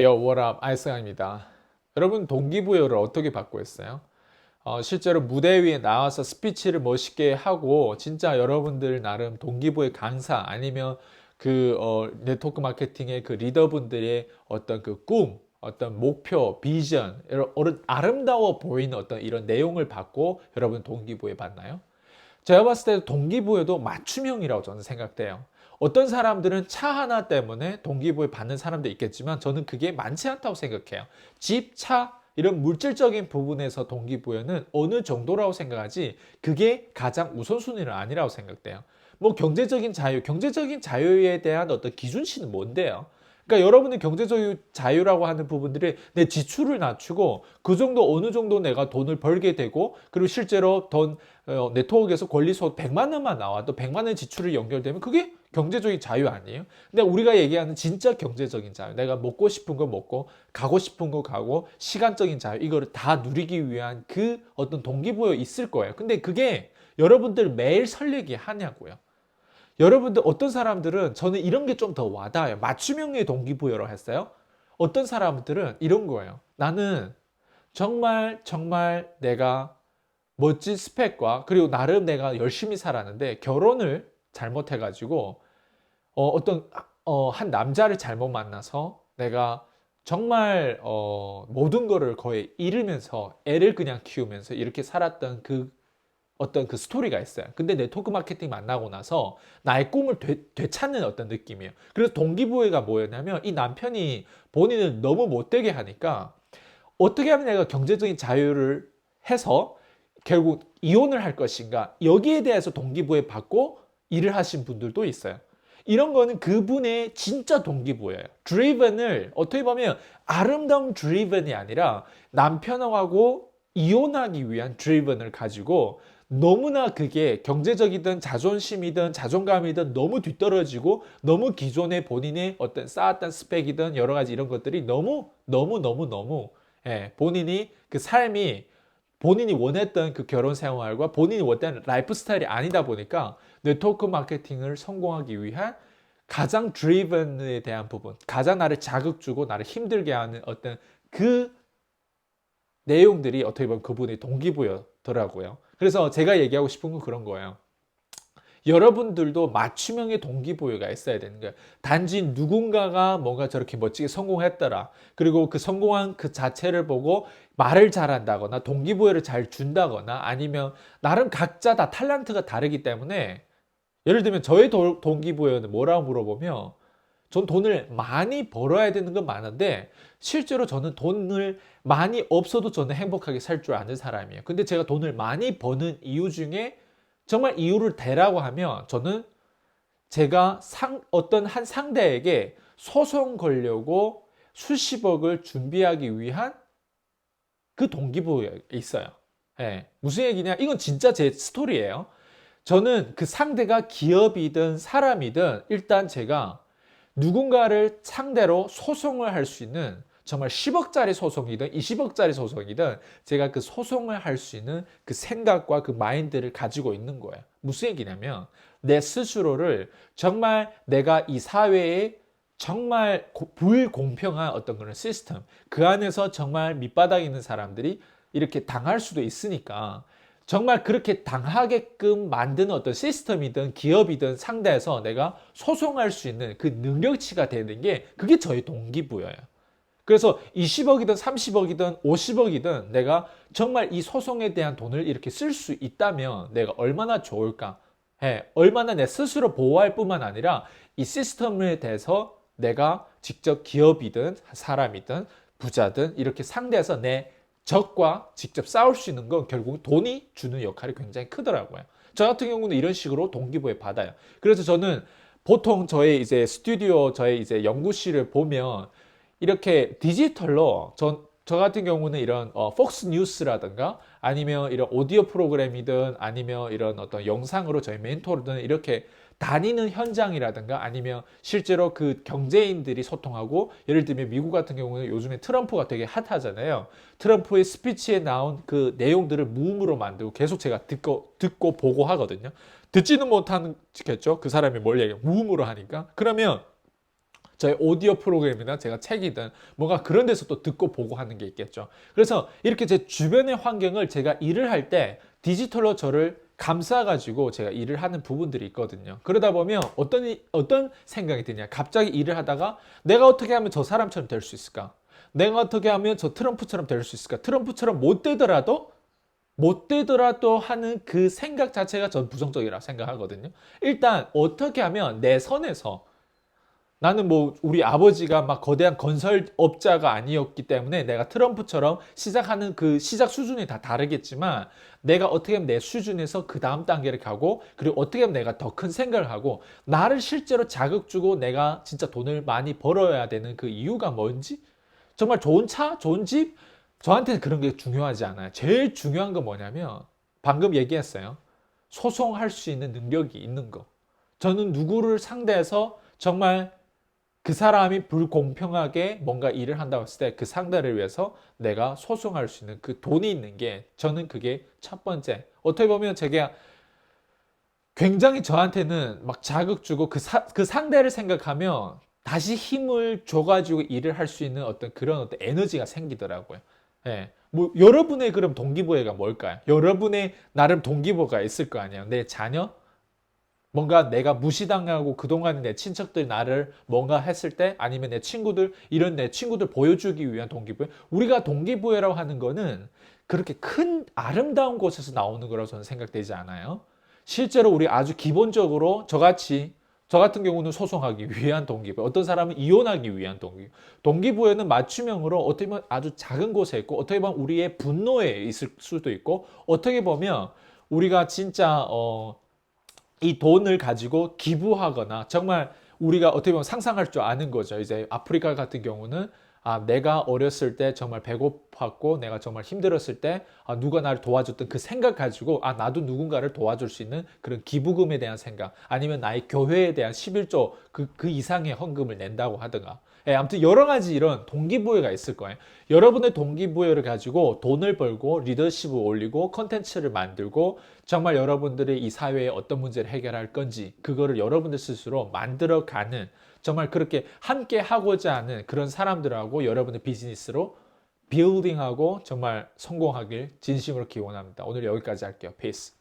Yo, what up? 아이스강입니다. 여러분 동기부여를 어떻게 받고 있어요? 실제로 무대 위에 나와서 스피치를 멋있게 하고 진짜 여러분들 나름 동기부여 강사 아니면 네트워크 마케팅의 그 리더분들의 어떤 그 꿈, 어떤 목표, 비전, 이런 아름다워 보이는 어떤 이런 내용을 받고 여러분 동기부여 받나요? 제가 봤을 때 동기부여도 맞춤형이라고 저는 생각돼요. 어떤 사람들은 차 하나 때문에 동기부여 받는 사람도 있겠지만 저는 그게 많지 않다고 생각해요. 집, 차, 이런 물질적인 부분에서 동기부여는 어느 정도라고 생각하지 그게 가장 우선순위는 아니라고 생각돼요. 뭐 경제적인 자유, 경제적인 자유에 대한 어떤 기준치는 뭔데요? 그러니까 여러분의 경제적 자유라고 하는 부분들이 내 지출을 낮추고 그 정도 어느 정도 내가 돈을 벌게 되고 그리고 실제로 네트워크에서 권리소 100만 원만 나와도 100만 원 지출이 연결되면 그게 경제적인 자유 아니에요? 근데 우리가 얘기하는 진짜 경제적인 자유, 내가 먹고 싶은 거 먹고 가고 싶은 거 가고 시간적인 자유 이거를 다 누리기 위한 그 어떤 동기부여 있을 거예요. 근데 그게 여러분들 매일 설레게 하냐고요. 여러분들 어떤 사람들은 저는 이런 게 좀 더 와닿아요. 맞춤형의 동기부여를 했어요. 어떤 사람들은 이런 거예요. 나는 정말 정말 내가 멋진 스펙과 그리고 나름 내가 열심히 살았는데 결혼을 잘못해가지고 한 남자를 잘못 만나서 내가 정말 모든 거를 거의 잃으면서 애를 그냥 키우면서 이렇게 살았던 그 어떤 그 스토리가 있어요. 근데 네트워크 마케팅 만나고 나서 나의 꿈을 되찾는 어떤 느낌이에요. 그래서 동기부여가 뭐였냐면 이 남편이 본인을 너무 못되게 하니까 어떻게 하면 내가 경제적인 자유를 해서 결국 이혼을 할 것인가 여기에 대해서 동기부여 받고 일을 하신 분들도 있어요. 이런 거는 그분의 진짜 동기부여예요. driven을 어떻게 보면 아름다운 driven이 아니라 남편하고 이혼하기 위한 driven을 가지고 너무나 그게 경제적이든 자존심이든 자존감이든 너무 뒤떨어지고 너무 기존의 본인의 어떤 쌓았던 스펙이든 여러 가지 이런 것들이 너무 너무 너무 너무 본인이 그 삶이 본인이 원했던 그 결혼 생활과 본인이 원했던 라이프 스타일이 아니다 보니까 네트워크 마케팅을 성공하기 위한 가장 드리븐에 대한 부분, 가장 나를 자극 주고 나를 힘들게 하는 어떤 그 내용들이 어떻게 보면 그분의 동기부여더라고요. 그래서 제가 얘기하고 싶은 건 그런 거예요. 여러분들도 맞춤형의 동기부여가 있어야 되는 거예요. 단지 누군가가 뭔가 저렇게 멋지게 성공했더라. 그리고 그 성공한 그 자체를 보고 말을 잘한다거나 동기부여를 잘 준다거나 아니면 나름 각자 다 탤런트가 다르기 때문에 예를 들면 저의 동기부여는 뭐라고 물어보면 전 돈을 많이 벌어야 되는 건 많은데 실제로 저는 돈을 많이 없어도 저는 행복하게 살 줄 아는 사람이에요. 근데 제가 돈을 많이 버는 이유 중에 정말 이유를 대라고 하면 저는 제가 어떤 한 상대에게 소송 걸려고 수십억을 준비하기 위한 그 동기부여가 있어요. 예, 무슨 얘기냐? 이건 진짜 제 스토리예요. 저는 그 상대가 기업이든 사람이든 일단 제가 누군가를 상대로 소송을 할 수 있는 정말 10억짜리 소송이든 20억짜리 소송이든 제가 그 소송을 할 수 있는 그 생각과 그 마인드를 가지고 있는 거예요. 무슨 얘기냐면 내 스스로를 정말 내가 이 사회에 정말 불공평한 어떤 그런 시스템 그 안에서 정말 밑바닥에 있는 사람들이 이렇게 당할 수도 있으니까 정말 그렇게 당하게끔 만드는 어떤 시스템이든 기업이든 상대에서 내가 소송할 수 있는 그 능력치가 되는 게 그게 저의 동기부여예요. 그래서 20억이든 30억이든 50억이든 내가 정말 이 소송에 대한 돈을 이렇게 쓸 수 있다면 내가 얼마나 좋을까? 얼마나 내 스스로 보호할 뿐만 아니라 이 시스템에 대해서 내가 직접 기업이든 사람이든 부자든 이렇게 상대해서 내 적과 직접 싸울 수 있는 건 결국 돈이 주는 역할이 굉장히 크더라고요. 저 같은 경우는 이런 식으로 동기부여 받아요. 그래서 저는 보통 저의 이제 스튜디오, 저의 이제 연구실을 보면 이렇게 디지털로 저 같은 경우는 이런 폭스 뉴스라든가 아니면 이런 오디오 프로그램이든 아니면 이런 어떤 영상으로 저희 멘토르든 이렇게 다니는 현장이라든가 아니면 실제로 그 경제인들이 소통하고 예를 들면 미국 같은 경우는 요즘에 트럼프가 되게 핫하잖아요. 트럼프의 스피치에 나온 그 내용들을 무음으로 만들고 계속 제가 듣고 보고 하거든요. 듣지는 못하겠죠. 그 사람이 뭘 얘기해 무음으로 하니까. 그러면 저의 오디오 프로그램이나 제가 책이든 뭔가 그런 데서 또 듣고 보고 하는 게 있겠죠. 그래서 이렇게 제 주변의 환경을 제가 일을 할 때 디지털로 저를 감싸가지고 제가 일을 하는 부분들이 있거든요. 그러다 보면 어떤 생각이 드냐. 갑자기 일을 하다가 내가 어떻게 하면 저 사람처럼 될 수 있을까? 내가 어떻게 하면 저 트럼프처럼 될 수 있을까? 트럼프처럼 못 되더라도 하는 그 생각 자체가 전 부정적이라고 생각하거든요. 일단 어떻게 하면 내 선에서 나는 뭐 우리 아버지가 막 거대한 건설업자가 아니었기 때문에 내가 트럼프처럼 시작하는 그 시작 수준이 다 다르겠지만 내가 어떻게 하면 내 수준에서 그 다음 단계를 가고 그리고 어떻게 하면 내가 더 큰 생각을 하고 나를 실제로 자극 주고 내가 진짜 돈을 많이 벌어야 되는 그 이유가 뭔지 정말 좋은 차, 좋은 집 저한테는 그런 게 중요하지 않아요. 제일 중요한 건 뭐냐면 방금 얘기했어요. 소송할 수 있는 능력이 있는 거. 저는 누구를 상대해서 정말 그 사람이 불공평하게 뭔가 일을 한다고 했을 때 그 상대를 위해서 내가 소송할 수 있는 그 돈이 있는 게 저는 그게 첫 번째. 어떻게 보면 제가 굉장히 저한테는 막 자극 주고 그 상대를 생각하면 다시 힘을 줘가지고 일을 할 수 있는 어떤 그런 어떤 에너지가 생기더라고요. 예. 뭐 여러분의 그럼 동기부여가 뭘까요? 여러분의 나름 동기부여가 있을 거 아니에요. 내 자녀? 뭔가 내가 무시당하고 그동안 내 친척들 나를 뭔가 했을 때 아니면 내 친구들 이런 내 친구들 보여주기 위한 동기부여 우리가 동기부여라고 하는 거는 그렇게 큰 아름다운 곳에서 나오는 거라고 저는 생각되지 않아요. 실제로 우리 아주 기본적으로 저 같은 경우는 소송하기 위한 동기부여 어떤 사람은 이혼하기 위한 동기부여는 맞춤형으로 어떻게 보면 아주 작은 곳에 있고 어떻게 보면 우리의 분노에 있을 수도 있고 어떻게 보면 우리가 진짜 이 돈을 가지고 기부하거나 정말 우리가 어떻게 보면 상상할 줄 아는 거죠. 이제 아프리카 같은 경우는 내가 어렸을 때 정말 배고팠고 내가 정말 힘들었을 때 누가 나를 도와줬던 그 생각 가지고 나도 누군가를 도와줄 수 있는 그런 기부금에 대한 생각 아니면 나의 교회에 대한 11조 그 이상의 헌금을 낸다고 하든가 아무튼 여러 가지 이런 동기부여가 있을 거예요. 여러분의 동기부여를 가지고 돈을 벌고 리더십을 올리고 컨텐츠를 만들고 정말 여러분들이 이 사회에 어떤 문제를 해결할 건지 그거를 여러분들 스스로 만들어가는 정말 그렇게 함께 하고자 하는 그런 사람들하고 여러분의 비즈니스로 빌딩하고 정말 성공하길 진심으로 기원합니다. 오늘 여기까지 할게요. 페이스.